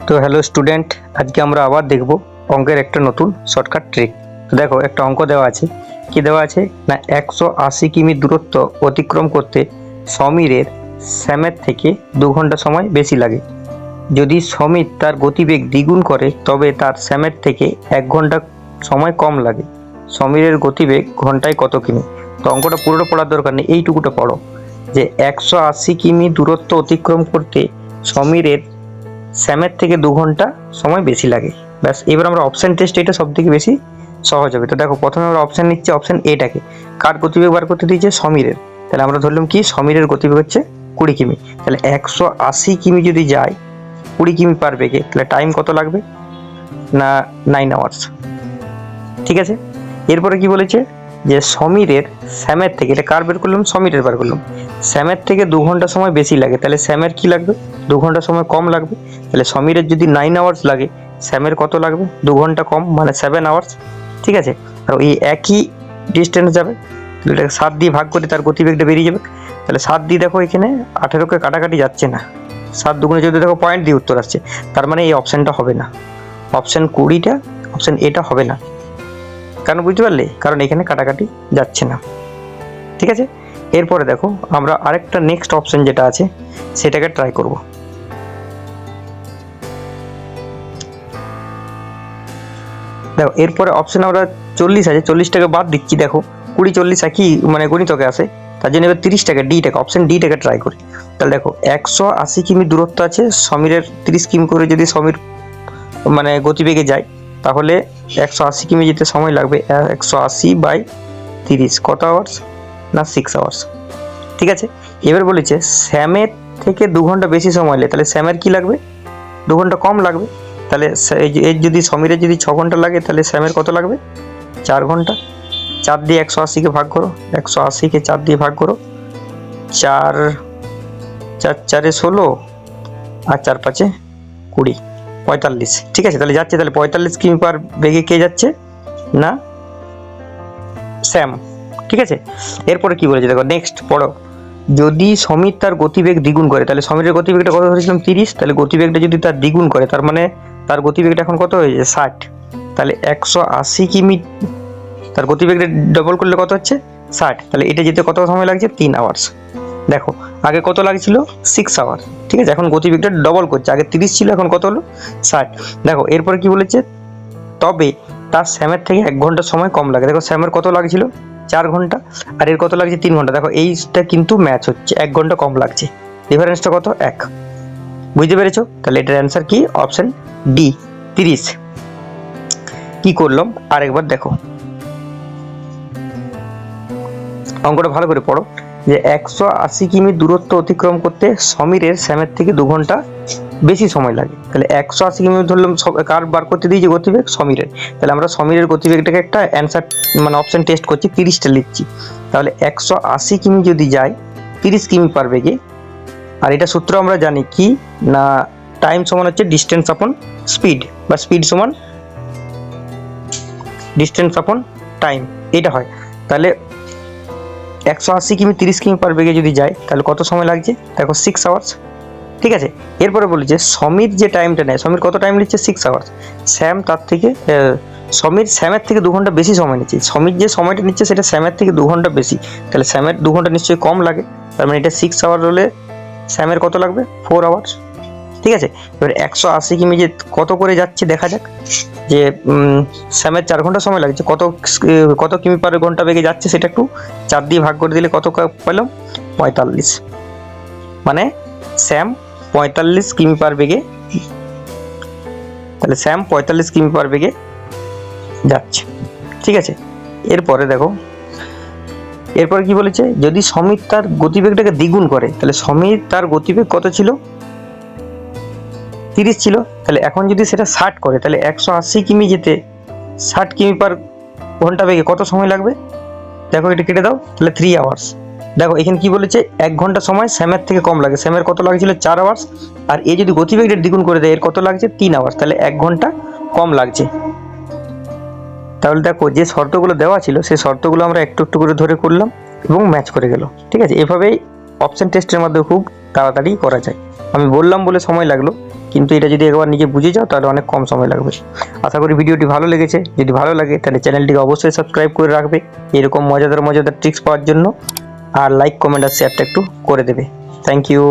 তো hello student, আজকে আমরা আবার দেখব অঙ্কের একটা নতুন শর্টকাট ট্রিক। তো দেখো, একটা অঙ্ক দেওয়া আছে। কি দেওয়া আছে না, 180 কিমি দূরত্ব অতিক্রম করতে সমীরের স্যামের থেকে 2 ঘন্টা সময় বেশি লাগে। যদি সমীর তার গতিবেগ দ্বিগুণ করে তবে তার স্যামের থেকে 1 ঘন্টা সময় কম লাগে। সমীরের গতিবেগ ঘন্টায় কত কিমি? তো অঙ্কটা পুরোটা পড়ার দরকার নেই, এইটুকুটা পড়ো যে 180 কিমি দূরত্ব অতিক্রম করতে সমীরের স্যামের থেকে 2 ঘন্টা সময় বেশি লাগে। ব্যাস, এবার আমরা অপশন টেস্ট, এটা সব থেকে বেশি সহজ হবে। তো দেখো, প্রথমে আমরা অপশন নিচ্ছি, অপশন এটাকে কার গতিবেগ বার করতে দিয়েছে? সমীরের। তাহলে আমরা ধরলাম কি সমীরের গতিবেগ হচ্ছে 20 কিমি। তাহলে 180 কিমি যদি যায় 20 কিমি পার বেগে, তাহলে টাইম কত লাগবে না 9 আওয়ার্স। ঠিক আছে, এরপরে কি বলেছে যে সমীরের স্যামের থেকে, এটা কার বের করলাম? সমীরের বার করলাম। স্যামের থেকে 2 ঘন্টা সময় বেশি লাগে, তাহলে স্যামের কি লাগবে? 2 ঘন্টা সময় কম লাগবে। তাহলে সমীরের যদি 9 আওয়ার্স লাগে, স্যামের কত লাগবে? 2 ঘন্টা কম, মানে 7 আওয়ার্স। ঠিক আছে, আর এই একই ডিস্টেন্স যাবে, তাহলে এটাকে 7 দিয়ে ভাগ করে তার গতিবেগটা বেরিয়ে যাবে। তাহলে 7 দিয়ে দেখো এখানে 18কে কাটাকাটি যাচ্ছে না, 7 দুগুণে যদি দেখো পয়েন্ট দিয়ে উত্তর আসছে, তার মানে এই অপশানটা হবে না। অপশান 20টা, অপশান এটা হবে না। কারণ বুঝতে পারলে, কারণ এখানে কাটাকাটি যাচ্ছে না। ঠিক আছে, এরপরে দেখো আমরা আরেকটা নেক্সট অপশন যেটা আছে সেটাকে ট্রাই করব। দেখো, এরপরে অপশন আমরা 40 আছে, 40টাকে বাদ দিচ্ছি। দেখো 20 40 একই মানে গণিতকে আসে, তার জন্য এবার 30টাকে ডিটাকে, অপশন ডিটাকে ট্রাই করি। তাহলে দেখো 180 কিমি দূরত্ব আছে সমীরের, 30 কিমি করে যদি সমীর মানে গতিবেগে যায়, তাহলে 180 কিমি যেতে সময় লাগবে 180/30, কত আওয়ার্স না 6 আওয়ার্স। ঠিক আছে, এবার বলেছে স্যামের থেকে 2 ঘন্টা বেশি সময় লাগে, তাহলে স্যামের কি লাগবে? 2 ঘন্টা কম লাগবে। তাহলে এর যদি সমীরের যদি 6 ঘন্টা লাগে, তাহলে স্যামের কত লাগবে? 4 ঘন্টা। 4 দিয়ে 180কে ভাগ করো, 180কে 4 দিয়ে ভাগ করো, 4 4 4 16 আর 4 5 20, 45। ঠিক আছে, তাহলে যাচ্ছে, তাহলে 45 কিমি পার বেগে কে যাচ্ছে না স্যাম। ঠিক আছে, এরপরে কি বলেছে দেখো, নেক্সট পড়ো। যদি সমীর তার গতিবেগ দ্বিগুণ করে, তাহলে সমীরের গতিবেগটা কত ধরেছিলাম 30, তাহলে গতিবেগটা যদি তার দ্বিগুণ করে, তার মানে তার গতিবেগটা এখন কত হয়েছে 60। তাহলে 180 কিমি তার গতিবেগটা ডবল করলে কত হচ্ছে 60। তাহলে এটা যেতে কত সময় লাগছে? 3 আওয়ার্স। দেখো আগে কত লাগছিল 6 আওয়ার। ঠিক আছে, এখন গতিবেগটা ডবল করছে, আগে 30 ছিল, এখন কত হলো 60। দেখো এরপরে কি বলেছে, তবে তার স্যামের থেকে 1 ঘন্টা সময় কম লাগে। দেখো স্যামের কত লাগছিল 4 ঘন্টা, আর এর কত লাগছে 3 ঘন্টা। দেখো এইটা কিন্তু ম্যাচ হচ্ছে, 1 ঘন্টা কম লাগছে, ডিফারেন্সটা কত? 1। বুঝতে পেরেছো? তাহলে এটার অ্যান্সার কি? Option D 30। কি করলাম আরেকবার দেখো, অঙ্কটা ভালো করে পড়ো যে 180 কিমি দূরত্ব অতিক্রম করতে সমীরের স্যামের থেকে 2 ঘন্টা বেশি সময় লাগে। তাহলে 180 কিমি ধরলাম, কার বার করতে দিয়েছি? গতিবেগ সমীরের। তাহলে আমরা সমীরের গতিবেগটাকে একটা অ্যান্সার মানে অপশন টেস্ট করছি, 30টা লিখছি। তাহলে 180 কিমি যদি যায় 30 কিমি পার বেগে, আর এটা সূত্র আমরা জানি কি না, টাইম সমান হচ্ছে ডিস্টেন্স আপন স্পিড, বা স্পিড সমান ডিস্টেন্স আপন টাইম, এটা হয়। তাহলে 180 কিমি 30 কিমি পার বেগে যদি যায়, তাহলে কত সময় লাগছে? দেখো 6 আওয়ার্স। ঠিক আছে, এরপরে বলি যে সমীর যে টাইমটা নেয়, সমীর কত টাইম নিচ্ছে? 6 আওয়ার্স। স্যাম তার থেকে সমীর স্যামের থেকে 2 ঘন্টা বেশি সময় নিচ্ছে। সমীর যে সময়টা নিচ্ছে সেটা স্যামের থেকে 2 ঘন্টা বেশি, তাহলে স্যামের 2 ঘন্টা নিশ্চয়ই কম লাগে। তার মানে এটা 6 আওয়ার হলে স্যামের কত লাগবে? 4 আওয়ার্স। ঠিক আছে, এবার 180 কিমি যে কত করে যাচ্ছে দেখা যাক, যে স্যামের 4 ঘন্টা সময় লাগছে, কত কিমি পার ঘন্টা বেগে যাচ্ছে সেটা একটু 4 দিয়ে ভাগ করে দিলে কত পেলাম? 45। মানে স্যাম 45 কিমি পার বেগে, তাহলে স্যাম 45 কিমি পার বেগে যাচ্ছে। ঠিক আছে, এরপরে দেখো, এরপরে কি বলেছে, যদি সমীর তার গতিবেগটাকে দ্বিগুণ করে, তাহলে সমীর তার গতিবেগ কত ছিল? 30 ছিল। তাহলে এখন যদি সেটা 60 করে, তাহলে 180 কিমি যেতে 60 কিমি পার ঘন্টা বেগে কত সময় লাগবে? দেখো এটা কেটে দাও, তাহলে 3 আওয়ার্স। দেখো এখানে কি বলেছে, 1 ঘন্টা সময় স্যামের থেকে কম লাগে। স্যামের কত লাগছিল? 4 আওয়ার্স। আর এ যদি গতিবেগটা দ্বিগুণ করে দেয়, এর কত লাগছে? 3 আওয়ার্স। তাহলে 1 ঘন্টা কম লাগছে। তাহলে দেখো যে শর্তগুলো দেওয়া ছিল সেই শর্তগুলো আমরা একটু একটু করে ধরে করলাম এবং ম্যাচ করে গেল। ঠিক আছে, এভাবেই অপশন টেস্টের মাধ্যমে খুব তাড়াতাড়ি করা যায়। আমি বললাম বলে সময় লাগলো, কিন্তু এটা যদি একবার নিজে বুঝে যাও তাহলে অনেক কম সময় লাগবে। আশা করি ভিডিওটি ভালো লেগেছে। যদি ভালো লাগে তাহলে চ্যানেলটিকে অবশ্যই সাবস্ক্রাইব করে রাখবে এরকম মজাদার ট্রিক্স পাওয়ার জন্য, আর লাইক কমেন্ট আর শেয়ারটা একটু করে দেবে। Thank you.